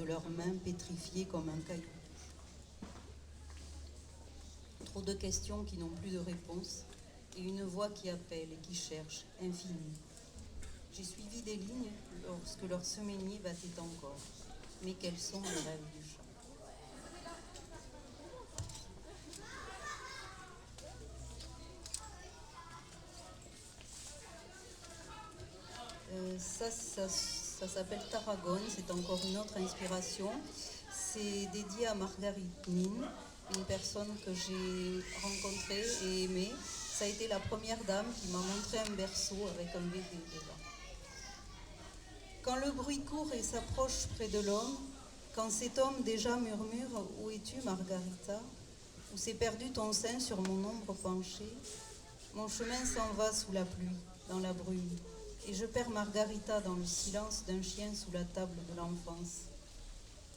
leurs mains pétrifiées comme un caillou. Trop de questions qui n'ont plus de réponse, et une voix qui appelle et qui cherche, infinie. J'ai suivi des lignes lorsque leur semainier battait encore. Mais quels sont les rêves du chant? Ça s'appelle Tarragone, c'est encore une autre inspiration. C'est dédié à Marguerite Nin, une personne que j'ai rencontrée et aimée. Ça a été la première dame qui m'a montré un berceau avec un bébé dedans. Quand le bruit court et s'approche près de l'homme, quand cet homme déjà murmure « Où es-tu, Margarita ?» Où s'est perdu ton sein sur mon ombre penchée, mon chemin s'en va sous la pluie, dans la brume, et je perds Margarita dans le silence d'un chien sous la table de l'enfance.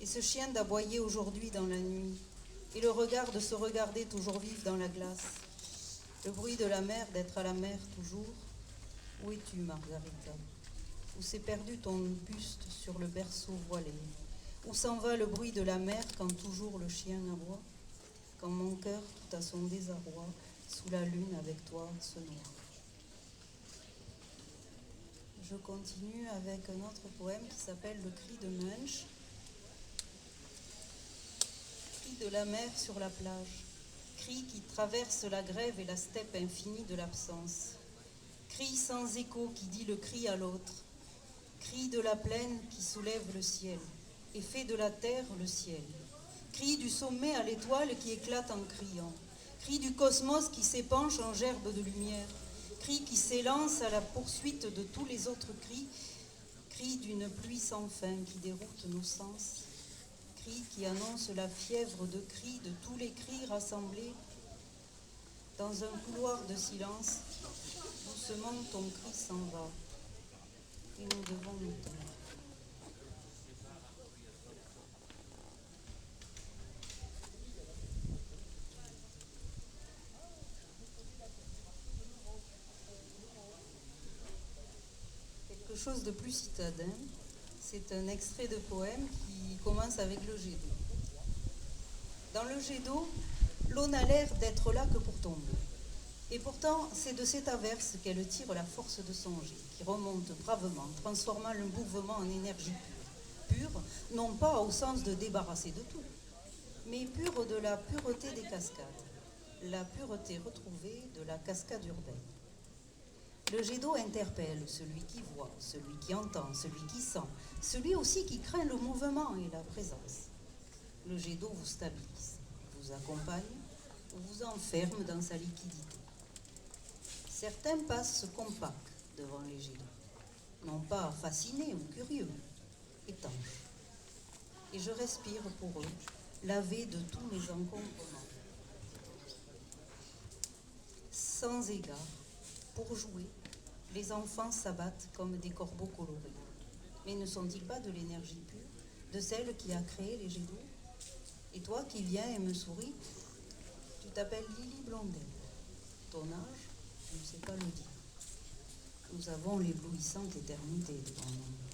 Et ce chien d'aboyer aujourd'hui dans la nuit, et le regard de se regarder toujours vif dans la glace, le bruit de la mer d'être à la mer toujours. Où es-tu, Margarita? Où s'est perdu ton buste sur le berceau voilé? Où s'en va le bruit de la mer quand toujours le chien aboie? Quand mon cœur tout à son désarroi, sous la lune avec toi se noie. Je continue avec un autre poème qui s'appelle Le cri de Munch. Cri de la mer sur la plage, cri qui traverse la grève et la steppe infinie de l'absence. Cri sans écho qui dit le cri à l'autre. Cri de la plaine qui soulève le ciel et fait de la terre le ciel. Cri du sommet à l'étoile qui éclate en criant. Cri du cosmos qui s'épanche en gerbe de lumière. Cri qui s'élance à la poursuite de tous les autres cris. Cri d'une pluie sans fin qui déroute nos sens. Cri qui annonce la fièvre de cris de tous les cris rassemblés. Dans un couloir de silence, doucement ton cri s'en va. Et nous devons nous taire. Quelque chose de plus citadin, c'est un extrait de poème qui commence avec le jet d'eau. Dans le jet d'eau, l'eau n'a l'air d'être là que pour tomber. Et pourtant, c'est de cette averse qu'elle tire la force de son jet, qui remonte bravement, transformant le mouvement en énergie pure. Pure, non pas au sens de débarrasser de tout, mais pure de la pureté des cascades, la pureté retrouvée de la cascade urbaine. Le jet d'eau interpelle celui qui voit, celui qui entend, celui qui sent, celui aussi qui craint le mouvement et la présence. Le jet d'eau vous stabilise, vous accompagne, vous enferme dans sa liquidité. Certains passent compacts devant les jets d'eau, non pas fascinés ou curieux, étanches. Et je respire pour eux, lavé de tous mes encombrements. Sans égard, pour jouer, les enfants s'abattent comme des corbeaux colorés. Mais ne sont-ils pas de l'énergie pure, de celle qui a créé les jets d'eau? Et toi qui viens et me souris, tu t'appelles Lily Blondet. Ton âge, je ne sais pas le dire. Nous avons l'éblouissante éternité devant nous.